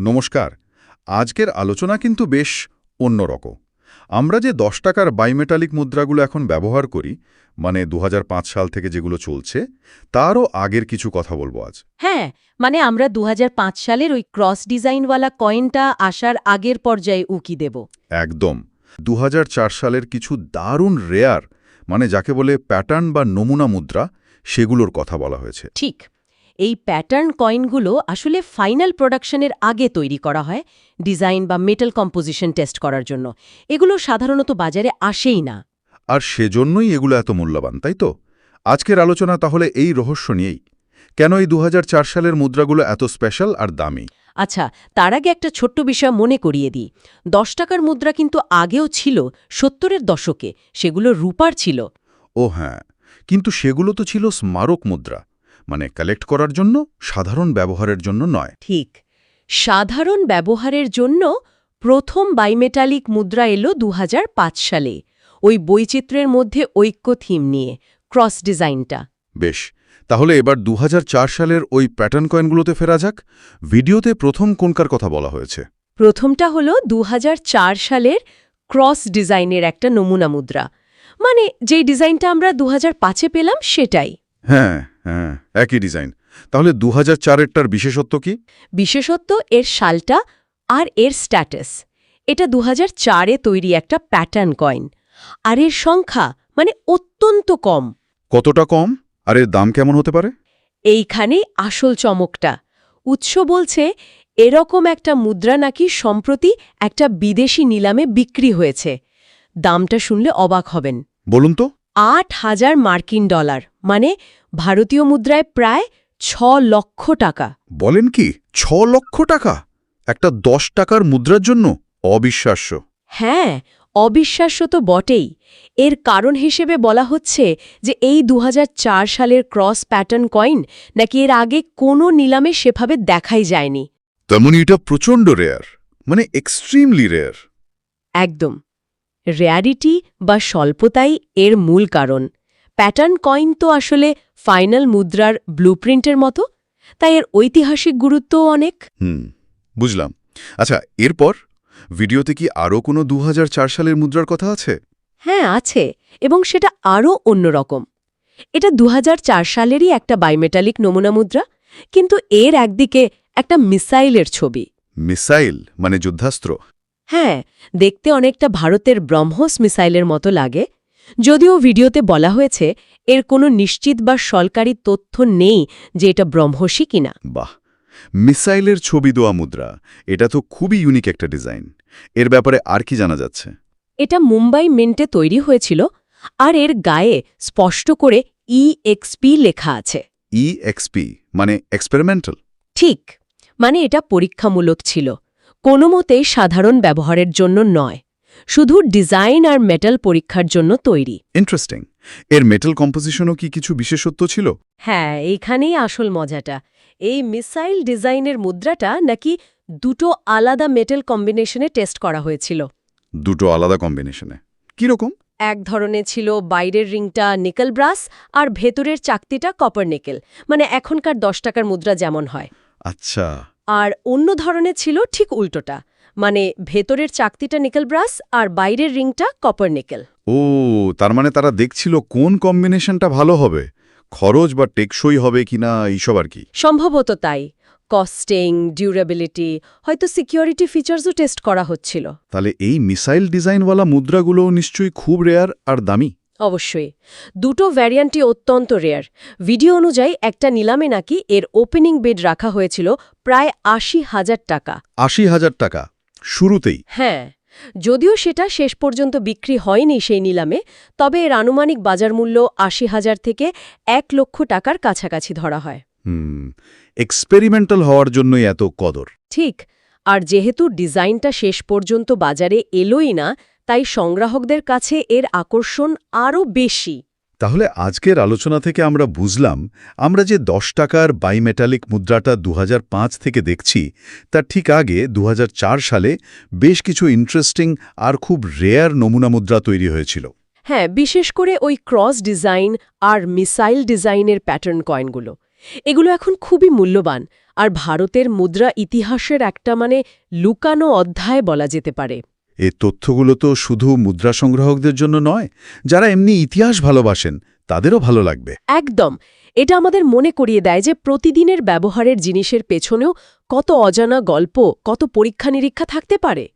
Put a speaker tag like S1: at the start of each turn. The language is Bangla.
S1: নমস্কার। আজকের আলোচনা কিন্তু বেশ অন্যরকম। আমরা যে ১০ টাকার বাইমেটালিক মুদ্রাগুলো এখন ব্যবহার করি, মানে ২০০৫ সাল থেকে যেগুলো চলছে, তারও আগের কিছু কথা বলবো আজ।
S2: হ্যাঁ, মানে আমরা ২০০৫ সালের ওই ক্রস ডিজাইনওয়ালা কয়েনটা আসার আগের পর্যায়ে উকি দেব।
S1: একদম। ২০০৪ সালের কিছু দারুণ রেয়ার, মানে যাকে বলে প্যাটার্ন বা নমুনা মুদ্রা, সেগুলোর কথা বলা হয়েছে।
S2: ঠিক। এই প্যাটার্ন কয়েনগুলো আসলে ফাইনাল প্রোডাকশনের আগে তৈরি করা হয় ডিজাইন বা মেটাল কম্পোজিশন টেস্ট করার জন্য। এগুলো সাধারণত বাজারে আসেই না।
S1: আর সেজন্যই এগুলো এত মূল্যবান, তাই তো? আজকের আলোচনা তাহলে এই রহস্য নিয়েই। কেন এই ২০০৪ সালের মুদ্রাগুলো এত স্পেশাল আর দামি?
S2: আচ্ছা, তার আগে একটা ছোট্ট বিষয় মনে করিয়ে দিই। ১০ টাকার মুদ্রা কিন্তু আগেও ছিল ৭০-এর দশকে, সেগুলো রূপার ছিল।
S1: ও হ্যাঁ, কিন্তু সেগুলো তো ছিল স্মারক মুদ্রা, মানে কালেক্ট করার জন্য, সাধারণ ব্যবহারের জন্য নয়।
S2: ঠিক। সাধারণ ব্যবহারের জন্য প্রথম বাইমেটালিক মুদ্রা এলো ২০০৫ সালে, ওই বৈচিত্র্যের মধ্যে ঐক্য থিম নিয়ে, ক্রস ডিজাইনটা।
S1: বেশ, তাহলে এবার ২০০৪ সালের ওই প্যাটার্ন কয়েনগুলোতে ফেরা যাক। ভিডিওতে প্রথম কোনকার কথা বলা হয়েছে?
S2: প্রথমটা হলো ২০০৪ সালের ক্রস ডিজাইনের একটা নমুনা মুদ্রা, মানে যেই ডিজাইনটা আমরা ২০০৫-এ পেলাম সেটাই।
S1: হ্যাঁ হ্যাঁ, একই ডিজাইন। তাহলে ২০০৪-এরটার বিশেষত্ব কি?
S2: বিশেষত্ব এর সালটা আর এর স্ট্যাটাস। এটা ২০০৪-এ তৈরি একটা প্যাটার্ন কয়েন, আর এর সংখ্যা মানে অত্যন্ত কম।
S1: কতটা কম? আর এর দাম কেমন হতে পারে?
S2: এইখানেই আসল চমকটা। উৎস বলছে এরকম একটা মুদ্রা নাকি সম্প্রতি একটা বিদেশি নিলামে বিক্রি হয়েছে। দামটা শুনলে অবাক হবেন।
S1: বলুন তো।
S2: $৮,০০০, মানে ভারতীয় মুদ্রায় প্রায় ৬ লক্ষ টাকা।
S1: বলেন কি, ৬ লক্ষ টাকা একটা ১০ টাকার মুদ্রার জন্য? অবিশ্বাস্য।
S2: হ্যাঁ, অবিশ্বাস্য তো বটেই। এর কারণ হিসেবে বলা হচ্ছে যে এই ২০০৪ সালের ক্রস প্যাটার্ন কয়েন নাকি এর আগে কোনো নিলামে সেভাবে দেখাই যায়নি।
S1: তেমনি এটা প্রচণ্ড রেয়ার, মানে এক্সট্রিমলি রেয়ার।
S2: একদম। রেয়ারিটি বা স্বল্পতাই এর মূল কারণ। প্যাটার্ন কয়েন তো আসলে ফাইনাল মুদ্রার ব্লুপ্রিন্টের মতো, তাই এর ঐতিহাসিক গুরুত্বও অনেক।
S1: বুঝলাম। আচ্ছা, এরপর ভিডিওতে কি আরও কোনো ২০০৪ সালের মুদ্রার কথা আছে?
S2: হ্যাঁ, আছে, এবং সেটা আরও অন্যরকম। এটা ২০০৪ সালেরই একটা বাইমেটালিক নমুনা মুদ্রা, কিন্তু এর একদিকে একটা মিসাইলের ছবি।
S1: মিসাইল মানে যুদ্ধাস্ত্র?
S2: হ্যাঁ, দেখতে অনেকটা ভারতের ব্রহ্মস মিসাইলের মতো লাগে। যদিও ভিডিওতে বলা হয়েছে এর কোনো নিশ্চিত বা সরকারি তথ্য নেই যে এটা ব্রহ্মসই কিনা।
S1: বাহ, মিসাইলের ছবি দেওয়া মুদ্রা, এটা তো খুবই ইউনিক একটা ডিজাইন। এর ব্যাপারে আর কি জানা যাচ্ছে?
S2: এটা মুম্বাই মিন্টে তৈরি হয়েছিল, আর এর গায়ে স্পষ্ট করে EXP লেখা আছে।
S1: EXP মানে এক্সপেরিমেন্টাল?
S2: ঠিক, মানে এটা পরীক্ষামূলক ছিল, কোনো মতেই সাধারণ ব্যবহারের জন্য নয়, শুধু ডিজাইন আর মেটাল পরীক্ষার জন্য তৈরি।
S1: ইন্টারেস্টিং। এর মেটাল কম্পোজিশনও কি কিছু বিশেষত্ব ছিল?
S2: হ্যাঁ, এইখানেই আসল মজাটা। এই মিসাইল ডিজাইনের মুদ্রাটা নাকি দুটো আলাদা মেটাল কম্বিনেশনে টেস্ট করা হয়েছিল।
S1: দুটো আলাদা কম্বিনেশনে? কিরকম?
S2: এক ধরনের ছিল বাইরের রিংটা নিকেল ব্রাস আর ভেতরের চাকতিটা কপার নিকেল, মানে এখনকার ১০ টাকার মুদ্রা যেমন হয়।
S1: আচ্ছা।
S2: আর অন্য ধরনের ছিল ঠিক উল্টোটা, মানে ভেতরের চাকতিটা নিকেল ব্রাস আর বাইরের রিংটা কপার নিকেল।
S1: ও, তার মানে তারা দেখছিল কোন কম্বিনেশনটা ভালো হবে, খরচ বা টেকসই হবে কিনা, এইসব আর কি।
S2: সম্ভবত তাই। কস্টিং, ডিউরেবিলিটি, হয়তো সিকিউরিটি ফিচার্সও টেস্ট করা হচ্ছিল।
S1: তাহলে এই মিসাইল ডিজাইনওয়ালা মুদ্রাগুলো নিশ্চয়ই খুব রেয়ার আর দামি।
S2: অবশ্যই। দুটো ভ্যারিয়েন্টই অত্যন্ত রেয়ার। ভিডিও অনুযায়ী একটা নিলামে নাকি এর ওপেনিং বিড রাখা হয়েছিল প্রায় ৮০,০০০ টাকা।
S1: ৮০,০০০ টাকা শুরুতেই?
S2: হ্যাঁ, যদিও সেটা শেষ পর্যন্ত বিক্রি হয়নি সেই নিলামে, তবে এর আনুমানিক বাজার মূল্য ৮০,০০০ থেকে ১ লক্ষ টাকার কাছাকাছি ধরা হয়।
S1: এক্সপেরিমেন্টাল হওয়ার জন্যই এত কদর।
S2: ঠিক, আর যেহেতু ডিজাইনটা শেষ পর্যন্ত বাজারে এলোই না, তাই সংগ্রাহকদের কাছে এর আকর্ষণ আরও বেশি।
S1: তাহলে আজকের আলোচনা থেকে আমরা বুঝলাম, আমরা যে ১০ টাকার বাইমেটালিক মুদ্রাটা ২০০৫ থেকে দেখছি, তার ঠিক আগে ২০০৪ সালে বেশ কিছু ইন্টারেস্টিং আর খুব রেয়ার নমুনা মুদ্রা তৈরি হয়েছিল।
S2: হ্যাঁ, বিশেষ করে ওই ক্রস ডিজাইন আর মিসাইল ডিজাইনের প্যাটার্ন কয়েনগুলো, এগুলো এখন খুবই মূল্যবান আর ভারতের মুদ্রা ইতিহাসের একটা লুকানো অধ্যায় বলা যেতে পারে।
S1: এ তথ্যগুলো তো শুধু মুদ্রা সংগ্রাহকদের জন্য নয়, যারা এমনি ইতিহাস ভালোবাসেন তাদেরও ভালো লাগবে।
S2: একদম। এটা আমাদের মনে করিয়ে দেয় যে প্রতিদিনের ব্যবহারের জিনিসের পেছনেও কত অজানা গল্প, কত পরীক্ষা নিরীক্ষা থাকতে পারে।